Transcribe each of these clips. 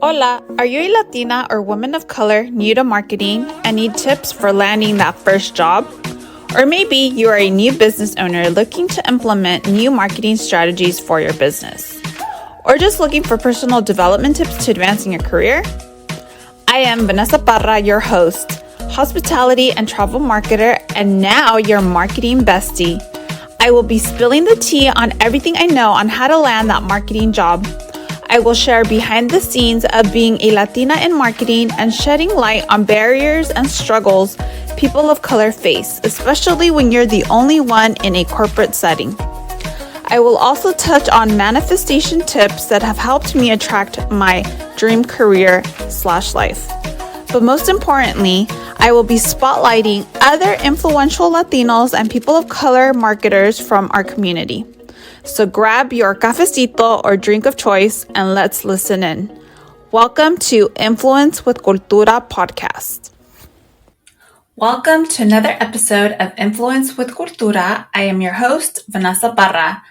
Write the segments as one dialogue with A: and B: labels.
A: Hola, are you a Latina or woman of color new to marketing and need tips for landing that first job? Or maybe you are a new business owner looking to implement new marketing strategies for your business? Or just looking for personal development tips to advancing your career? I am Vanessa Parra, your host, hospitality and travel marketer, and now your marketing bestie. I will be spilling the tea on everything I know on how to land that marketing job. I will share behind the scenes of being a Latina in marketing and shedding light on barriers and struggles people of color face, especially when you're the only one in a corporate setting. I will also touch on manifestation tips that have helped me attract my dream career/life. But most importantly, I will be spotlighting other influential Latinos and people of color marketers from our community. So grab your cafecito or drink of choice and let's listen in. Welcome to Influence with Cultura podcast. Welcome to another episode of Influence with Cultura. I am your host, Vanessa Parra.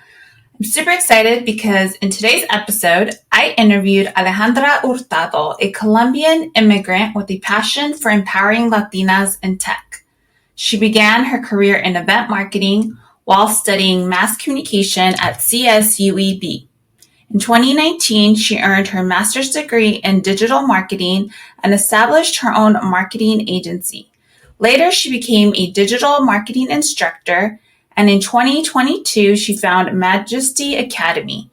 A: I'm super excited because in today's episode, I interviewed Alejandra Hurtado, a Colombian immigrant with a passion for empowering Latinas in tech. She began her career in event marketing while studying mass communication at CSUEB. In 2019, she earned her master's degree in digital marketing and established her own marketing agency. Later, she became a digital marketing instructor, and in 2022, she founded Majesty Academy.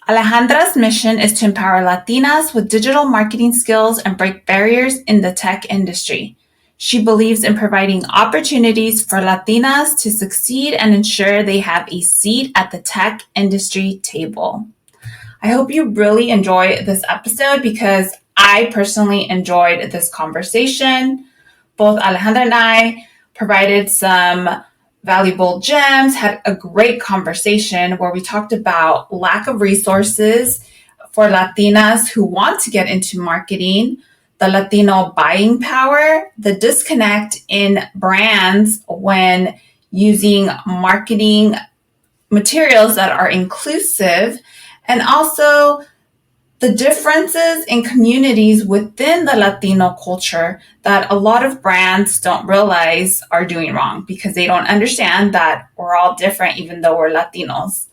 A: Alejandra's mission is to empower Latinas with digital marketing skills and break barriers in the tech industry. She believes in providing opportunities for Latinas to succeed and ensure they have a seat at the tech industry table. I hope you really enjoy this episode because I personally enjoyed this conversation. Both Alejandra and I provided some valuable gems, had a great conversation where we talked about lack of resources for Latinas who want to get into marketing, the Latino buying power, the disconnect in brands when using marketing materials that are inclusive, and also the differences in communities within the Latino culture that a lot of brands don't realize are doing wrong because they don't understand that we're all different even though we're Latinos.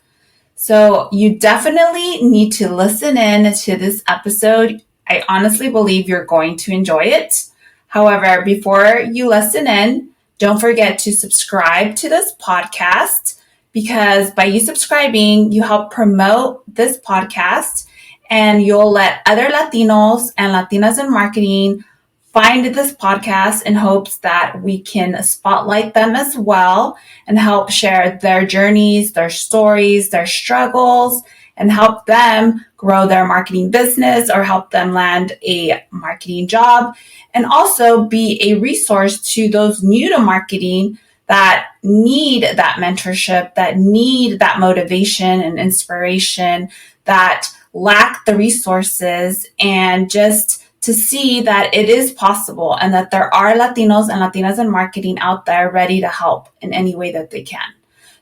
A: So you definitely need to listen in to this episode. I honestly believe you're going to enjoy it. However, before you listen in, don't forget to subscribe to this podcast because by you subscribing, you help promote this podcast and you'll let other Latinos and Latinas in marketing find this podcast in hopes that we can spotlight them as well and help share their journeys, their stories, their struggles, and help them grow their marketing business or help them land a marketing job, and also be a resource to those new to marketing that need that mentorship, that need that motivation and inspiration, that lack the resources, and just to see that it is possible and that there are Latinos and Latinas in marketing out there ready to help in any way that they can.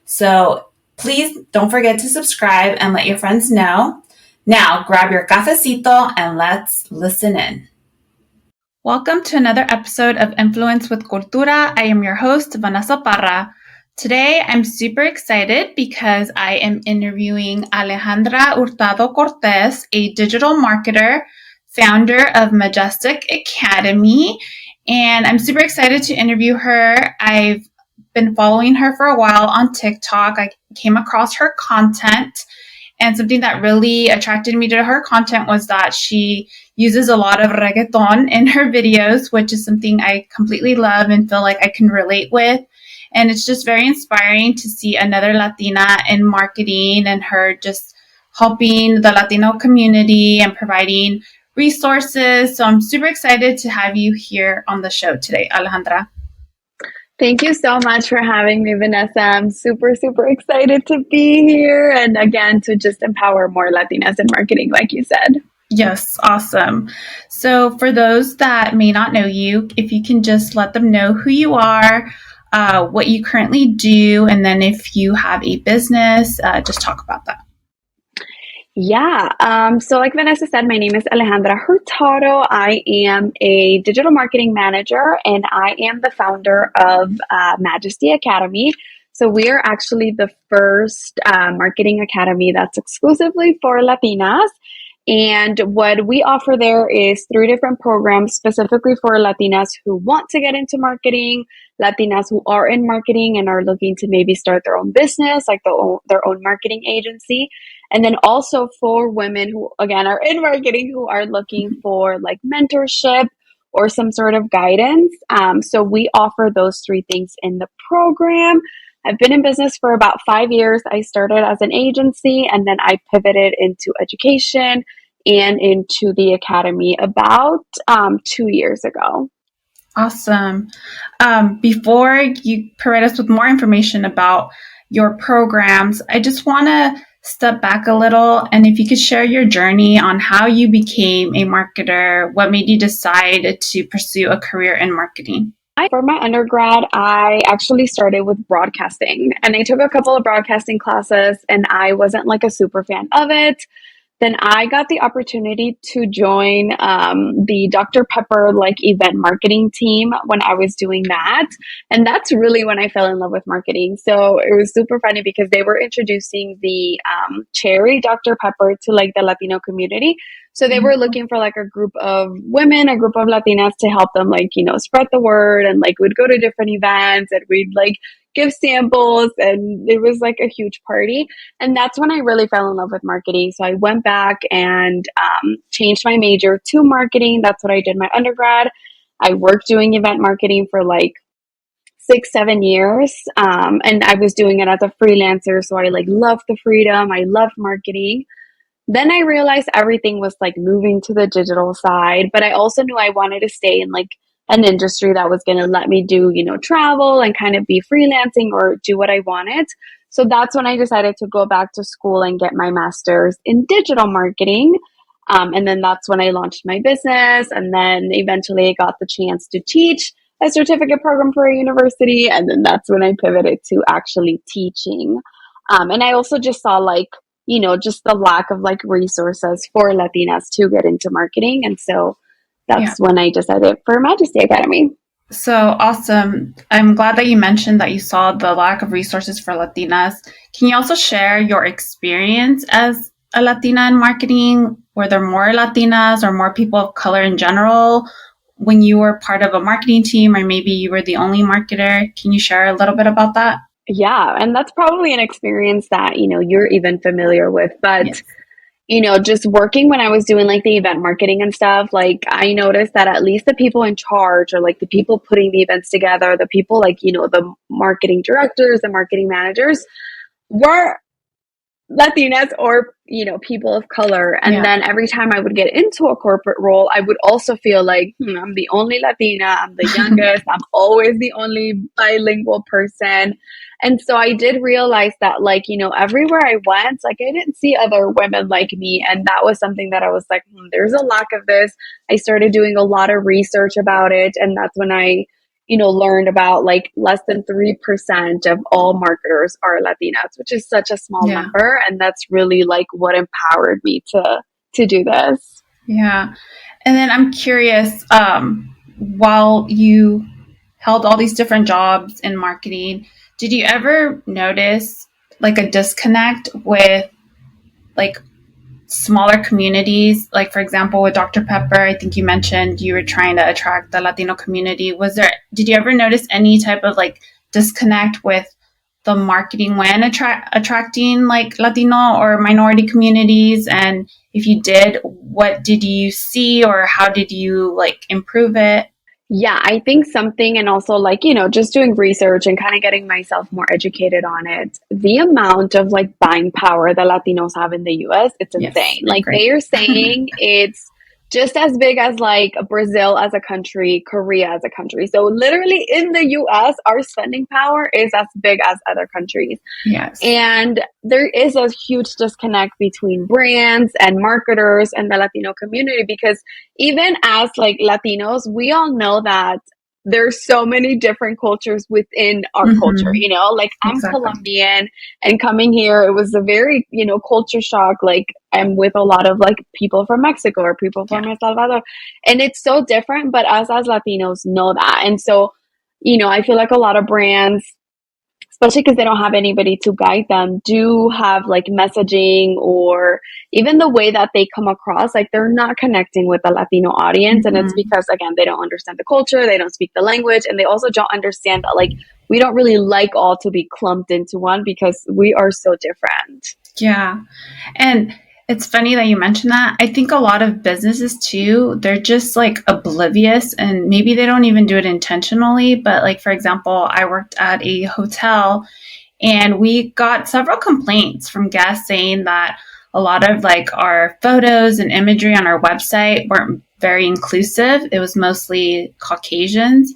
A: So please don't forget to subscribe and let your friends know. Now, grab your cafecito and let's listen in. Welcome to another episode of Influence with Cultura. I am your host, Vanessa Parra. Today, I'm super excited because I am interviewing Alejandra Hurtado Cortez, a digital marketer, founder of Majestic Academy, and I'm super excited to interview her. I've been following her for a while on TikTok. I came across her content, and something that really attracted me to her content was that she uses a lot of reggaeton in her videos, which is something I completely love and feel like I can relate with. And it's just very inspiring to see another Latina in marketing and her just helping the Latino community and providing resources. So I'm super excited to have you here on the show today, Alejandra.
B: Thank you so much for having me, Vanessa. I'm super, super excited to be here and again to just empower more Latinas in marketing, like you said.
A: Yes, awesome. So for those that may not know you, if you can just let them know who you are, what you currently do, and then if you have a business, just talk about that.
B: Yeah. So like Vanessa said, my name is Alejandra Hurtado. I am a digital marketing manager and I am the founder of Majesty Academy. So we are actually the first marketing academy that's exclusively for Latinas. And what we offer there is three different programs specifically for Latinas who want to get into marketing, Latinas who are in marketing and are looking to maybe start their own business, like their own marketing agency. And then also for women who, again, are in marketing who are looking for like mentorship or some sort of guidance. So we offer those three things in the program. I've been in business for about 5 years. I started as an agency and then I pivoted into education and into the academy about 2 years ago.
A: Awesome. Before you provide us with more information about your programs, I just want to step back a little. And if you could share your journey on how you became a marketer, what made you decide to pursue a career in marketing?
B: For my undergrad, I actually started with broadcasting and I took a couple of broadcasting classes and I wasn't like a super fan of it. Then I got the opportunity to join the Dr. Pepper like event marketing team when I was doing that. And that's really when I fell in love with marketing. So it was super funny because they were introducing the cherry Dr. Pepper to like the Latino community. So they were looking for like a group of women, a group of Latinas to help them like, spread the word and like we'd go to different events and we'd like give samples and it was like a huge party. And that's when I really fell in love with marketing. So I went back and changed my major to marketing. That's what I did my undergrad. I worked doing event marketing for like 6, 7 years. And I was doing it as a freelancer. So I like loved the freedom. I loved marketing. Then I realized everything was like moving to the digital side, but I also knew I wanted to stay in like an industry that was going to let me do, travel and kind of be freelancing or do what I wanted. So that's when I decided to go back to school and get my master's in digital marketing. And then that's when I launched my business. And then eventually I got the chance to teach a certificate program for a university. And then that's when I pivoted to actually teaching. And I also just saw like, just the lack of like resources for Latinas to get into marketing. And so
A: Yeah.
B: that's when I decided for Majesty Academy.
A: So awesome. I'm glad that you mentioned that you saw the lack of resources for Latinas. Can you also share your experience as a Latina in marketing? Were there more Latinas or more people of color in general when you were part of a marketing team, or maybe you were the only marketer? Can you share a little bit about that?
B: Yeah, and that's probably an experience that, you're even familiar with. But,
A: Yes.
B: just working when I was doing like the event marketing and stuff, like I noticed that at least the people in charge or like the people putting the events together, the people like, the marketing directors, the marketing managers were Latinas or, people of color. And
A: Yeah.
B: then every time I would get into a corporate role, I would also feel like, I'm the only Latina, I'm the youngest, I'm always the only bilingual person. And so I did realize that, like, everywhere I went, like, I didn't see other women like me. And that was something that I was like, there's a lack of this. I started doing a lot of research about it. And that's when I learned about like less than 3% of all marketers are Latinas, which is such a small
A: Yeah.
B: number. And that's really like what empowered me to do this.
A: Yeah. And then I'm curious, while you held all these different jobs in marketing, did you ever notice like a disconnect with like smaller communities? Like, for example, with Dr. Pepper, I think you mentioned you were trying to attract the Latino community. Did you ever notice any type of like disconnect with the marketing when attracting like Latino or minority communities? And if you did, what did you see or how did you like improve it?
B: Yeah, I think something, and also like, just doing research and kind of getting myself more educated on it. The amount of like buying power that Latinos have in the US, it's
A: Yes,
B: insane.
A: I
B: Like
A: agree.
B: they are saying it's just as big as like Brazil as a country, Korea as a country. So literally in the US, our spending power is as big as other countries.
A: Yes.
B: And there is a huge disconnect between brands and marketers and the Latino community because even as like Latinos, we all know that there's so many different cultures within our culture,
A: Mm-hmm.
B: like I'm
A: Exactly.
B: Colombian and coming here, it was a very, culture shock. Like I'm with a lot of like people from Mexico or people
A: Yeah.
B: from El Salvador, and it's so different, but us as Latinos know that. And so, I feel like a lot of brands, especially because they don't have anybody to guide them, do have like messaging or even the way that they come across, like they're not connecting with the Latino audience. And it's
A: Mm-hmm.
B: because, again, they don't understand the culture, they don't speak the language, and they also don't understand that, like, we don't really like all to be clumped into one because we are so different.
A: Yeah. And it's funny that you mentioned that. I think a lot of businesses too, they're just like oblivious and maybe they don't even do it intentionally. But like, for example, I worked at a hotel and we got several complaints from guests saying that a lot of like our photos and imagery on our website weren't very inclusive. It was mostly Caucasians.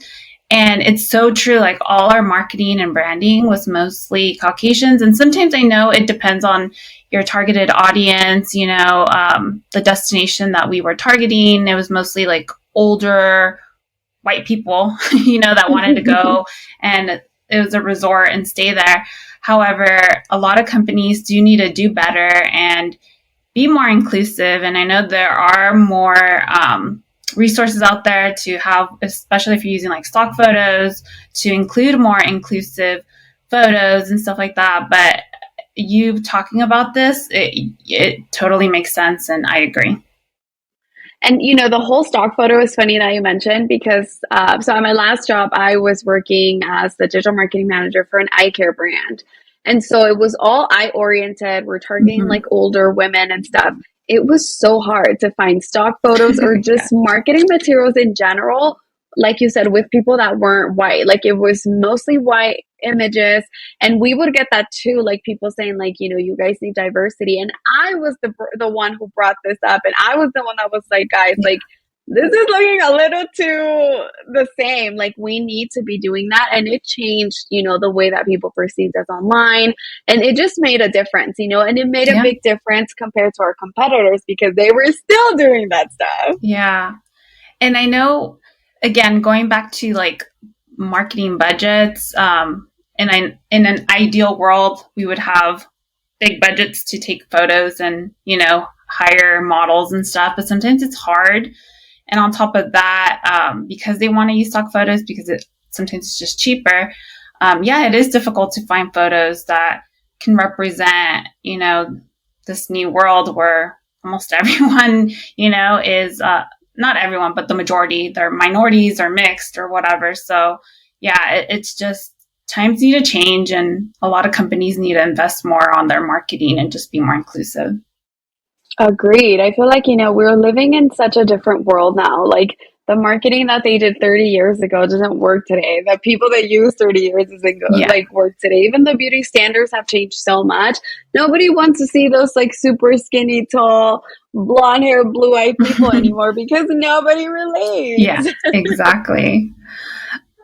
A: And it's so true. Like all our marketing and branding was mostly Caucasians. And sometimes I know it depends on your targeted audience, the destination that we were targeting. It was mostly like older white people, that wanted to go and it was a resort and stay there. However, a lot of companies do need to do better and be more inclusive. And I know there are more resources out there to have, especially if you're using like stock photos, to include more inclusive photos and stuff like that. But you talking about this, it totally makes sense. And I agree.
B: And the whole stock photo is funny that you mentioned because so at my last job, I was working as the digital marketing manager for an eye care brand, and so it was all eye oriented. We're targeting
A: Mm-hmm.
B: like older women and stuff. It was so hard to find stock photos or just
A: Yeah.
B: marketing materials in general. Like you said, with people that weren't white, like it was mostly white images, and we would get that too, like people saying like, you guys need diversity, and I was the one who brought this up, and I was the one that was like, guys,
A: Yeah.
B: like this is looking a little too the same, like we need to be doing that. And it changed, the way that people perceived us online, and it just made a difference, and it made a
A: Yeah.
B: big difference compared to our competitors because they were still doing that stuff.
A: Yeah. And I know, again, going back to like marketing budgets, in an ideal world, we would have big budgets to take photos and, hire models and stuff. But sometimes it's hard. And on top of that, because they want to use stock photos because sometimes it's just cheaper. Yeah, it is difficult to find photos that can represent, this new world where almost everyone, is not everyone, but the majority, they're minorities or mixed or whatever. So yeah, it's just times need to change and a lot of companies need to invest more on their marketing and just be more inclusive.
B: Agreed. I feel like, we're living in such a different world now. Like the marketing that they did 30 years ago doesn't work today. The people that use 30 years isn't
A: Yeah.
B: like work today. Even though beauty standards have changed so much, nobody wants to see those like super skinny, tall, blonde hair, blue eyed people anymore because nobody
A: Yeah,
B: relates.
A: exactly.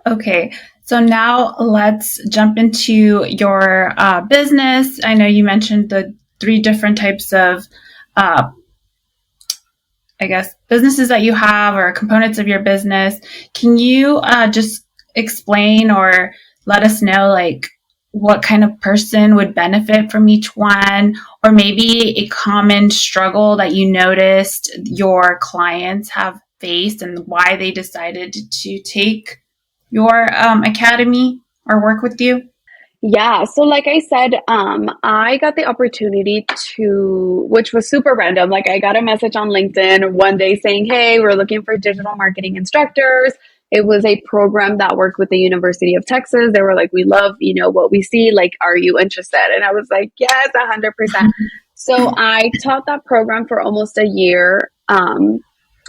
A: Okay, so now let's jump into your business. I know you mentioned the three different types of, uh, I guess, businesses that you have or components of your business. Can you just explain or let us know, like, what kind of person would benefit from each one, or maybe a common struggle that you noticed your clients have faced and why they decided to take your academy or work with you?
B: Yeah, so like I said, I got the opportunity to, which was super random. Like I got a message on LinkedIn one day saying, "Hey, we're looking for digital marketing instructors." It was a program that worked with the University of Texas. They were like, "We love, what we see. Like, are you interested?" And I was like, "Yes, 100%." So I taught that program for almost a year.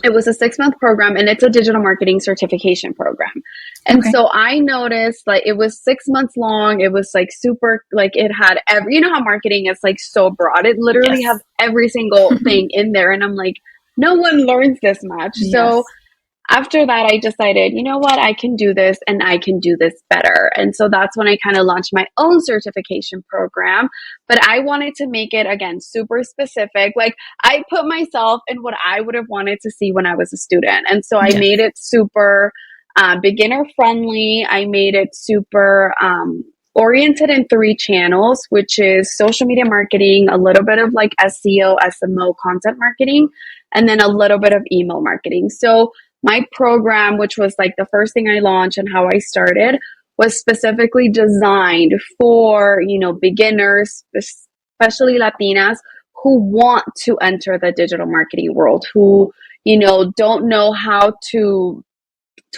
B: It was a 6-month program, and it's a digital marketing certification program. And
A: Okay.
B: so I noticed like it was 6 months long. It was like super, like it had every, how marketing is like so broad. It literally
A: Yes.
B: has every single thing in there. And I'm like, no one learns this much. So
A: Yes.
B: after that, I decided, you know what, I can do this and I can do this better. And so that's when I kind of launched my own certification program. But I wanted to make it, again, super specific. Like I put myself in what I would have wanted to see when I was a student. And so I
A: Yes.
B: made it super beginner friendly. I made it super oriented in three channels, which is social media marketing, a little bit of like SEO, SMO, content marketing, and then a little bit of email marketing. So my program, which was like the first thing I launched and how I started, was specifically designed for, beginners, especially Latinas who want to enter the digital marketing world, who, don't know how to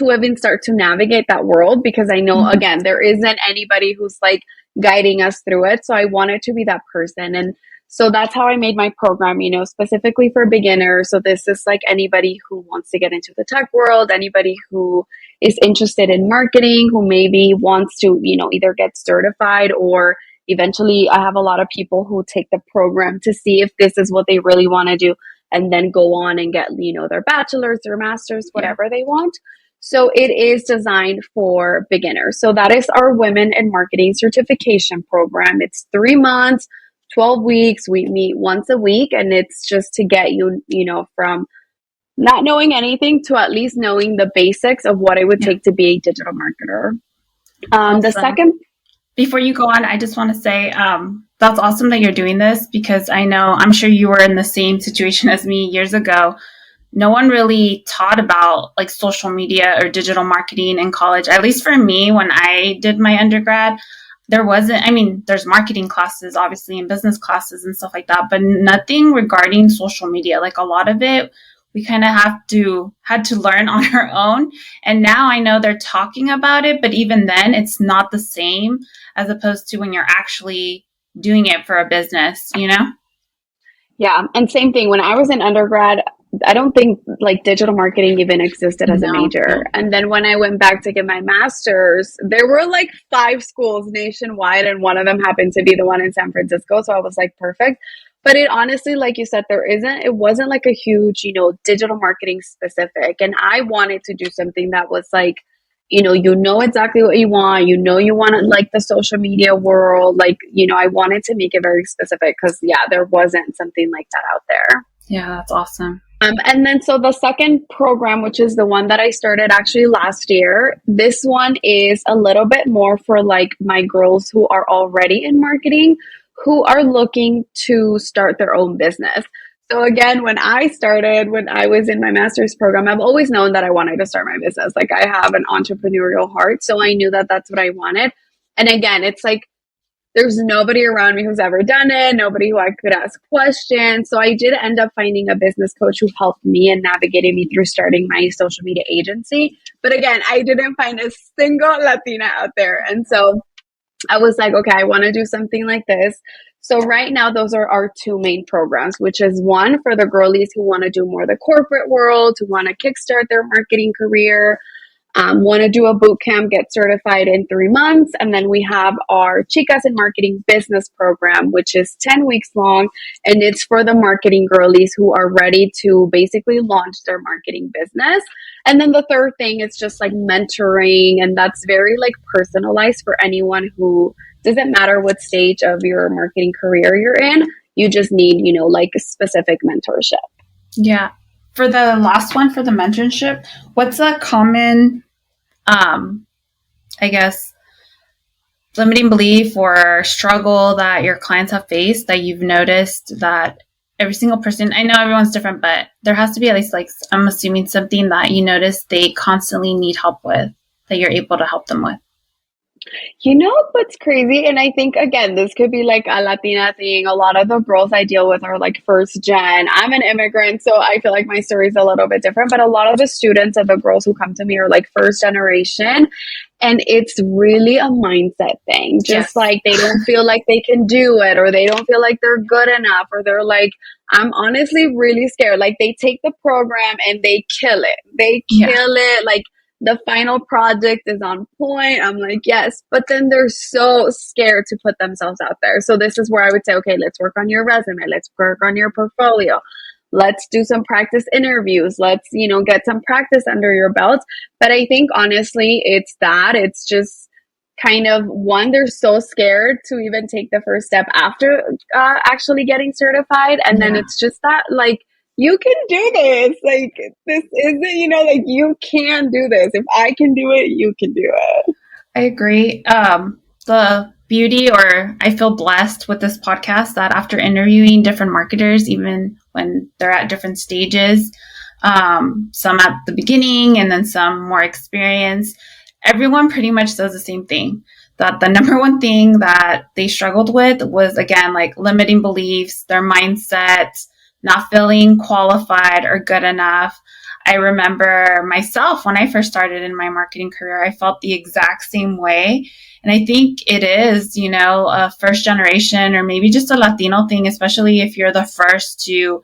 B: even start to navigate that world, because I know, again, there isn't anybody who's like guiding us through it. So I wanted to be that person. And so that's how I made my program, specifically for beginners. So this is like anybody who wants to get into the tech world, anybody who is interested in marketing, who maybe wants to, either get certified, or eventually I have a lot of people who take the program to see if this is what they really want to do, and then go on and get, their bachelor's, their master's, whatever they want. So it is designed for beginners. So that is our Women in Marketing Certification Program. It's 3 months, 12 weeks. We meet once a week, and it's just to get you, from not knowing anything to at least knowing the basics of what it would take to be a digital marketer.
A: Awesome.
B: The second...
A: Before you go on, I just want to say that's awesome that you're doing this, because I'm sure you were in the same situation as me years ago. No one really taught about like social media or digital marketing in college. At least for me, when I did my undergrad, there wasn't, there's marketing classes, obviously, and business classes and stuff like that, but nothing regarding social media. Like a lot of it, we kind of had to learn on our own. And now I know they're talking about it, but even then it's not the same as opposed to when you're actually doing it for a business,
B: Yeah. And same thing. When I was in undergrad, I don't think like digital marketing even existed as a major. And then when I went back to get my master's, there were like 5 schools nationwide, and one of them happened to be the one in San Francisco. So I was like, perfect. But it honestly, like you said, it wasn't like a huge, digital marketing specific. And I wanted to do something that was like, exactly what you want, you want to like the social media world. Like, I wanted to make it very specific, because there wasn't something like that out there.
A: Yeah, that's awesome.
B: And then so the second program, which is the one that I started actually last year, this one is a little bit more for like my girls who are already in marketing, who are looking to start their own business. So again, when I was in my master's program, I've always known that I wanted to start my business. Like I have an entrepreneurial heart. So I knew that that's what I wanted. And again, it's like, there's nobody around me who's ever done it, nobody who I could ask questions. So I did end up finding a business coach who helped me and navigated me through starting my social media agency. But again, I didn't find a single Latina out there. And so I was like, okay, I want to do something like this. So right now, those are our 2 main programs, which is one for the girlies who want to do more the corporate world, who want to kickstart their marketing career, want to do a boot camp, get certified in 3 months. And then we have our Chicas in Marketing business program, which is 10 weeks long. And it's for the marketing girlies who are ready to basically launch their marketing business. And then the third thing is just like mentoring. And that's very like personalized for anyone who doesn't matter what stage of your marketing career you're in. You just need, like a specific mentorship.
A: Yeah. For the last one, for the mentorship, what's a common, limiting belief or struggle that your clients have faced that you've noticed that every single person, I know everyone's different, but there has to be at least like, I'm assuming something that you notice they constantly need help with that you're able to help them with?
B: What's crazy? And I think, again, this could be like a Latina thing. A lot of the girls I deal with are like first gen. I'm an immigrant, so I feel like my story is a little bit different. But a lot of the students and the girls who come to me are like first generation. And it's really a mindset thing. Just like they don't feel like they can do it, or they don't feel like they're good enough, or they're like, I'm honestly really scared. Like they take the program and they kill it. They kill it. Like, the final project is on point. I'm like, yes, but then they're so scared to put themselves out there. So this is where I would say, okay, let's work on your resume. Let's work on your portfolio. Let's do some practice interviews. Let's, get some practice under your belt. But I think honestly, it's just kind of one, they're so scared to even take the first step after actually getting certified. And then it's just that like, you can do this. Like, this isn't, like, you can do this. If I can do it, you can do it.
A: I agree. The beauty, or I feel blessed with this podcast that after interviewing different marketers, even when they're at different stages, some at the beginning and then some more experienced, everyone pretty much says the same thing. That the number one thing that they struggled with was, again, like limiting beliefs, their mindset, not feeling qualified or good enough. I remember myself when I first started in my marketing career, I felt the exact same way. And I think it is, a first generation or maybe just a Latino thing, especially if you're the first to,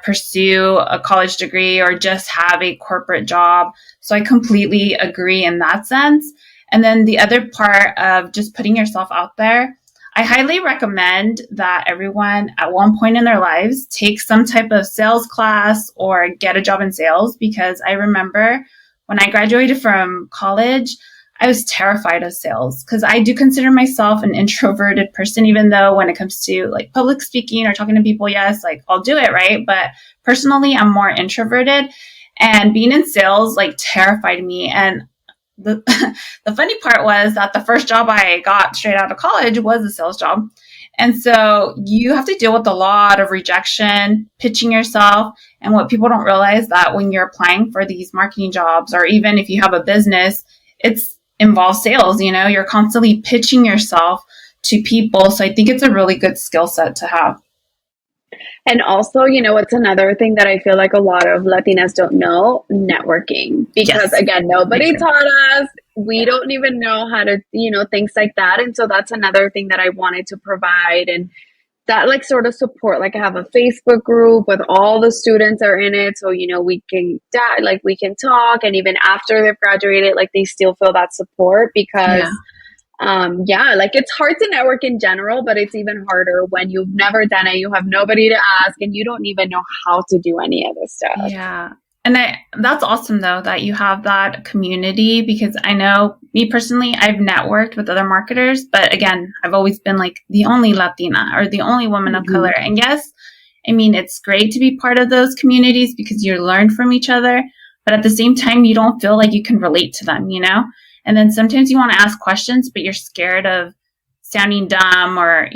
A: pursue a college degree or just have a corporate job. So I completely agree in that sense. And then the other part of just putting yourself out there, I highly recommend that everyone at one point in their lives take some type of sales class or get a job in sales, because I remember when I graduated from college, I was terrified of sales because I do consider myself an introverted person, even though when it comes to like public speaking or talking to people, yes, like I'll do it, right? But personally, I'm more introverted, and being in sales like terrified me. And the the funny part was that the first job I got straight out of college was a sales job. And so you have to deal with a lot of rejection, pitching yourself. And what people don't realize that when you're applying for these marketing jobs, or even if you have a business, it's involves sales. You're constantly pitching yourself to people. So I think it's a really good skill set to have.
B: And also, what's another thing that I feel like a lot of Latinas don't know? Networking. Because
A: Yes.
B: again, nobody taught us. We don't even know how to, things like that. And so that's another thing that I wanted to provide. And that like sort of support, like I have a Facebook group with all the students are in it. So, we can we can talk, and even after they've graduated, like they still feel that support because like it's hard to network in general, but it's even harder when you've never done it. You have nobody to ask and you don't even know how to do any of this stuff.
A: Yeah. And that's awesome, though, that you have that community, because I know me personally, I've networked with other marketers, but again, I've always been like the only Latina or the only woman of color. And yes, I mean, it's great to be part of those communities because you learn from each other, but at the same time, you don't feel like you can relate to them, And then sometimes you want to ask questions, but you're scared of sounding dumb or,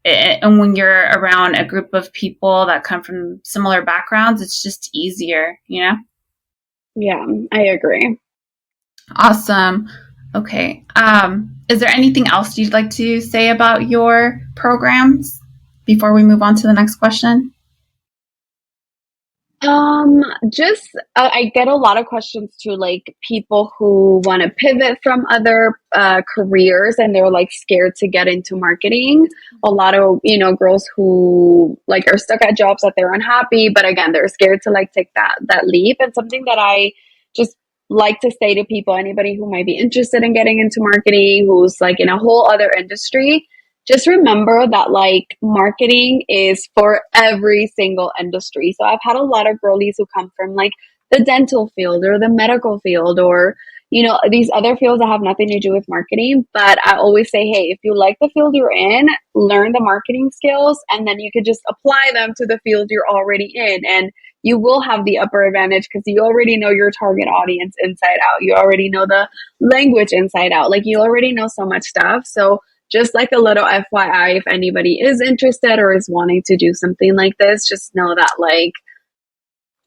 A: and when you're around a group of people that come from similar backgrounds, it's just easier,
B: Yeah, I agree.
A: Awesome. Okay. Is there anything else you'd like to say about your programs before we move on to the next question?
B: Just I get a lot of questions too, like people who want to pivot from other careers and they're like scared to get into marketing. A lot of girls who like are stuck at jobs that they're unhappy, but again they're scared to like take that leap. And something that I just like to say to people, anybody who might be interested in getting into marketing, who's like in a whole other industry, just remember that like marketing is for every single industry. So I've had a lot of girlies who come from like the dental field or the medical field or, these other fields that have nothing to do with marketing. But I always say, hey, if you like the field you're in, learn the marketing skills and then you could just apply them to the field you're already in. And you will have the upper advantage because you already know your target audience inside out. You already know the language inside out. Like you already know so much stuff. So just like a little FYI, if anybody is interested or is wanting to do something like this, just know that like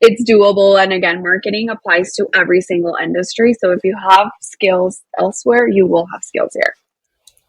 B: it's doable. And again, marketing applies to every single industry. So if you have skills elsewhere, you will have skills here.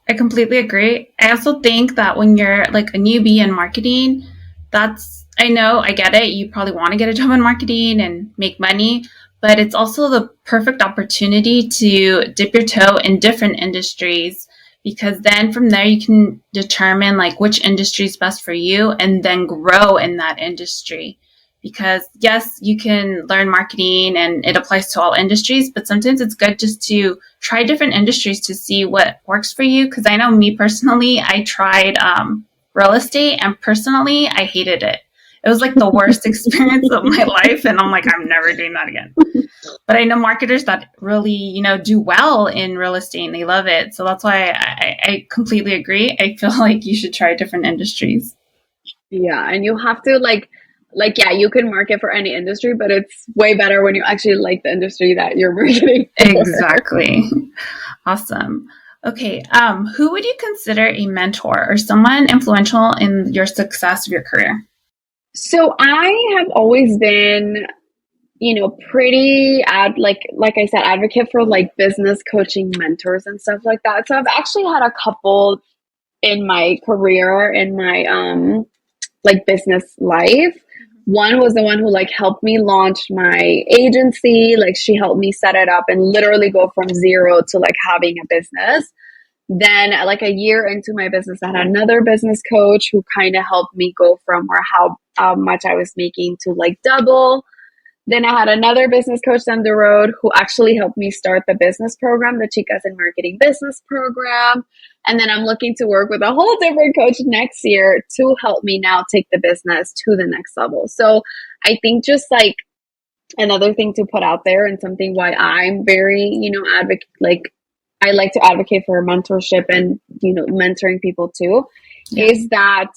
A: I completely agree. I also think that when you're like a newbie in marketing, I know, I get it. You probably want to get a job in marketing and make money, but it's also the perfect opportunity to dip your toe in different industries, because then from there you can determine like which industry is best for you and then grow in that industry. Because yes, you can learn marketing and it applies to all industries, but sometimes it's good just to try different industries to see what works for you. Because I know me personally, I tried real estate and personally I hated it. It was like the worst experience of my life. And I'm like, I'm never doing that again. But I know marketers that really, do well in real estate and they love it. So that's why I completely agree. I feel like you should try different industries.
B: Yeah, and you have to yeah, you can market for any industry, but it's way better when you actually like the industry that you're marketing for.
A: Exactly. Awesome. Okay. Who would you consider a mentor or someone influential in your success of your career?
B: So I have always been, pretty like I said, advocate for like business coaching mentors and stuff like that. So I've actually had a couple in my career, in my like business life. One was the one who like helped me launch my agency. Like she helped me set it up and literally go from zero to like having a business. Then like a year into my business, I had another business coach who kind of helped me go from where how much I was making to like double. Then I had another business coach down the road who actually helped me start the business program, the Chicas in Marketing business program. And then I'm looking to work with a whole different coach next year to help me now take the business to the next level. So I think just like another thing to put out there, and something why I'm very, advocate, like I like to advocate for mentorship and, mentoring people too, is that,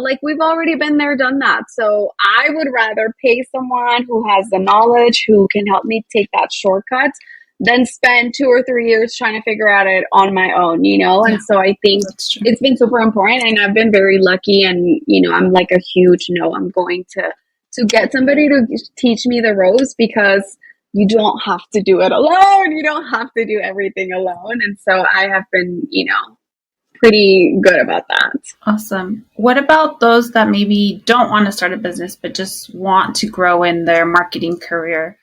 B: like we've already been there, done that. So I would rather pay someone who has the knowledge, who can help me take that shortcut, than spend 2 or 3 years trying to figure out it on my own, And so I think it's been super important, and I've been very lucky, and, I'm like a huge I'm going to get somebody to teach me the ropes, because you don't have to do it alone. You don't have to do everything alone. And so I have been, pretty good about that.
A: Awesome. What about those that maybe don't want to start a business, but just want to grow in their marketing career?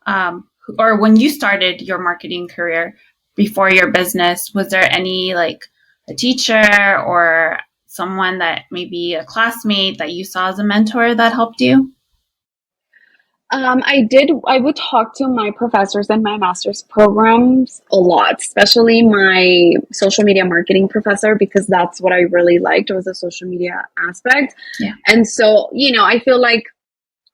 A: Or when you started your marketing career before your business, was there any like a teacher or someone that maybe a classmate that you saw as a mentor that helped you?
B: I would talk to my professors in my master's programs a lot, especially my social media marketing professor, because that's what I really liked, was the social media aspect.
A: Yeah.
B: And so, I feel like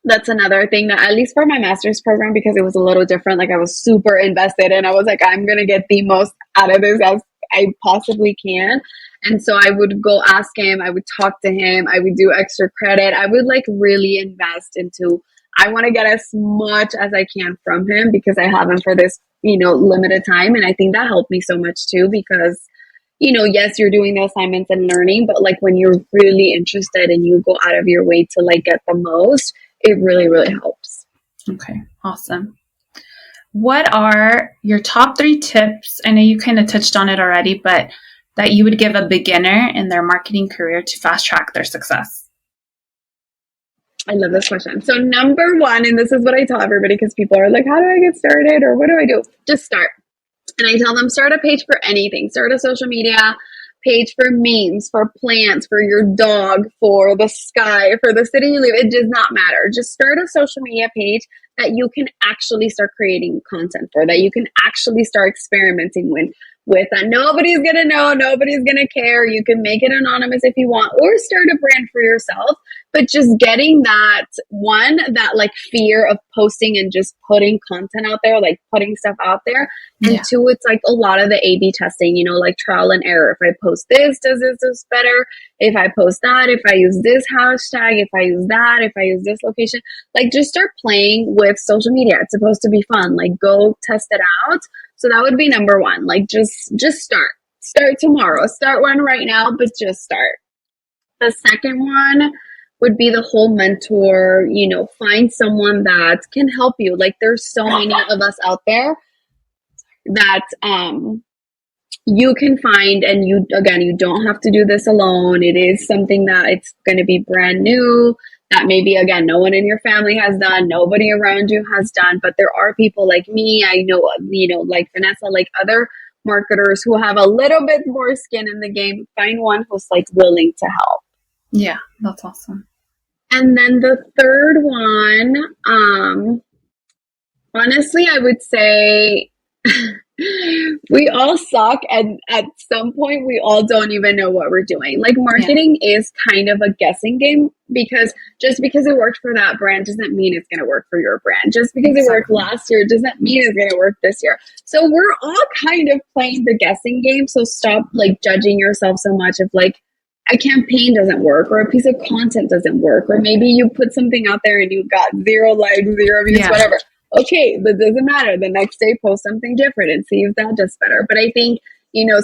B: that's another thing that, at least for my master's program, because it was a little different, like I was super invested, and I was like, I'm going to get the most out of this as I possibly can. And so I would go ask him, I would talk to him, I would do extra credit. I would like really invest into, I want to get as much as I can from him, because I have him for this, limited time. And I think that helped me so much too, because, yes, you're doing the assignments and learning, but like when you're really interested and you go out of your way to like get the most, it really, really helps.
A: Okay, awesome. What are your top 3 tips? I know you kind of touched on it already, but that you would give a beginner in their marketing career to fast track their success?
B: I love this question. So number one, and this is what I tell everybody, because people are like, how do I get started? Or what do I do? Just start. And I tell them, start a page for anything. Start a social media page for memes, for plants, for your dog, for the sky, for the city you live. It does not matter. Just start a social media page that you can actually start creating content for, that you can actually start experimenting with that nobody's going to know, nobody's going to care. You can make it anonymous if you want, or start a brand for yourself. But just getting that one, that like fear of posting and just putting content out there, like putting stuff out there. And two, it's like a lot of the A/B testing, like trial and error. If I post this, does this better? If I post that, if I use this hashtag, if I use that, if I use this location, like just start playing with social media. It's supposed to be fun. Like go test it out. So that would be number one. Like just start. Start tomorrow. Start one right now, but just start. The second one would be the whole mentor, find someone that can help you. Like there's so many of us out there that you can find, and you don't have to do this alone. It is something that it's going to be brand new, that maybe, again, no one in your family has done, nobody around you has done, but there are people like me, I know, like Vanessa, like other marketers who have a little bit more skin in the game. Find one who's like willing to help.
A: Yeah, that's awesome.
B: And then the third one, honestly, I would say we all suck, and at some point we all don't even know what we're doing. Like marketing is kind of a guessing game, because just because it worked for that brand doesn't mean it's going to work for your brand. Just because it worked last year doesn't mean it's going to work this year. So we're all kind of playing the guessing game. So stop like judging yourself so much of like, a campaign doesn't work or a piece of content doesn't work, or maybe you put something out there and you got 0 likes, 0 views, whatever. Okay, that doesn't matter. The next day, post something different and see if that does better. But I think,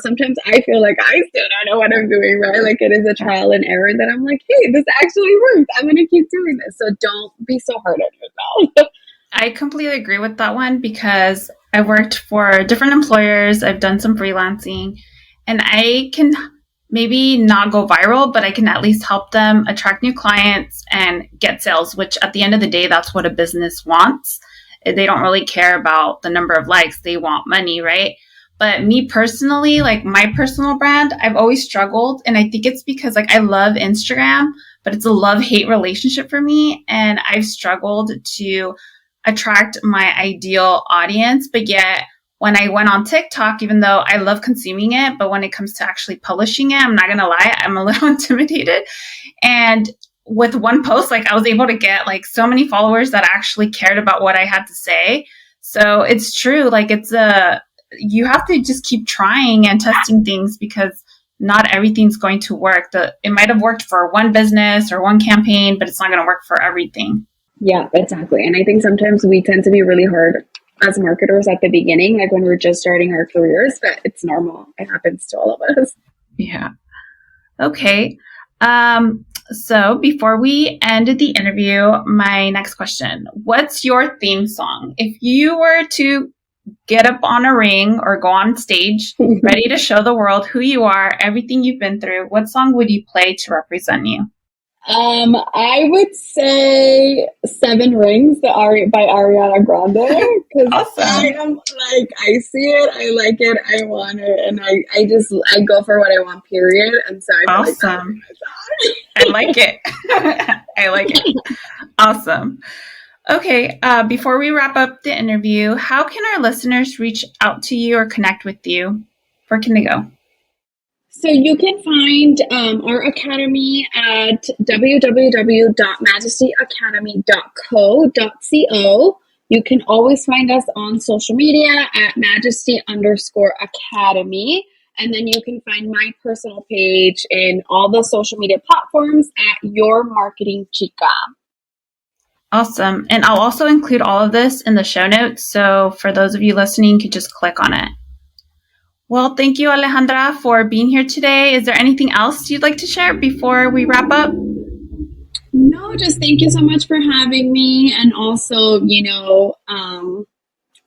B: sometimes I feel like I still don't know what I'm doing, right? Like it is a trial and error that I'm like, hey, this actually works. I'm going to keep doing this. So don't be so hard on yourself.
A: I completely agree with that one because I worked for different employers. I've done some freelancing, and I can maybe not go viral, but I can at least help them attract new clients and get sales, which at the end of the day, that's what a business wants. They don't really care about the number of likes. They want money, right? But me personally, like my personal brand, I've always struggled. And I think it's because like I love Instagram, but it's a love-hate relationship for me. And I've struggled to attract my ideal audience. But yet when I went on TikTok, even though I love consuming it, but when it comes to actually publishing it, I'm not going to lie, I'm a little intimidated. And with one post, like I was able to get like so many followers that actually cared about what I had to say. So it's true. Like you have to just keep trying and testing things because not everything's going to work. It might have worked for one business or one campaign, but it's not going to work for everything.
B: Yeah, exactly. And I think sometimes we tend to be really hard as marketers at the beginning, like when we're just starting our careers, but it's normal. It happens to all of us.
A: Yeah. Okay. So before we end the interview, my next question, what's your theme song? If you were to get up on a ring or go on stage, ready to show the world who you are, everything you've been through, what song would you play to represent you?
B: I would say 7 Rings by Ariana Grande.
A: Awesome.
B: I see it, I like it, I want it, and I go for what I want, period. And so I feel
A: awesome. I like it. I like it. Awesome. Okay. Before we wrap up the interview, how can our listeners reach out to you or connect with you? Where can they go?
B: So you can find our academy at www.majestyacademy.co.co. You can always find us on social media at majesty_academy. And then you can find my personal page in all the social media platforms at Your Marketing Chica.
A: Awesome. And I'll also include all of this in the show notes. So for those of you listening, you can just click on it. Well, thank you, Alejandra, for being here today. Is there anything else you'd like to share before we wrap up?
B: No, just thank you so much for having me. And also,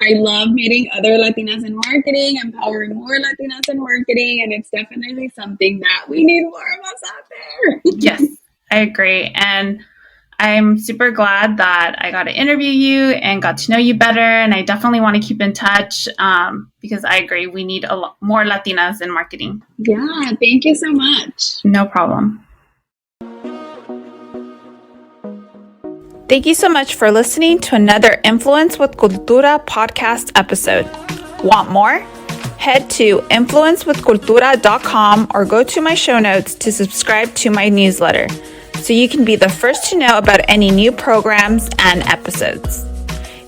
B: I love meeting other Latinas in marketing, empowering more Latinas in marketing, and it's definitely something that we need more of us out there.
A: Yes, I agree. And I'm super glad that I got to interview you and got to know you better. And I definitely want to keep in touch because I agree we need a lot more Latinas in marketing.
B: Yeah, thank you so much.
A: No problem. Thank you so much for listening to another Influence with Cultura podcast episode. Want more? Head to influencewithcultura.com or go to my show notes to subscribe to my newsletter so you can be the first to know about any new programs and episodes.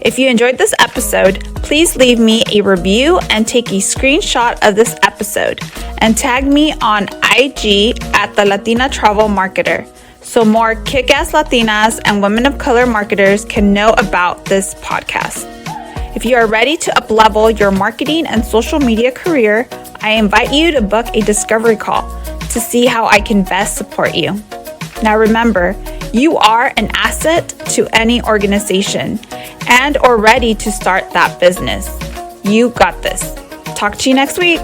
A: If you enjoyed this episode, please leave me a review and take a screenshot of this episode and tag me on IG at the Latina Travel Marketer so more kick-ass Latinas and women of color marketers can know about this podcast. If you are ready to up-level your marketing and social media career, I invite you to book a discovery call to see how I can best support you. Now remember, you are an asset to any organization and or ready to start that business. You got this. Talk to you next week.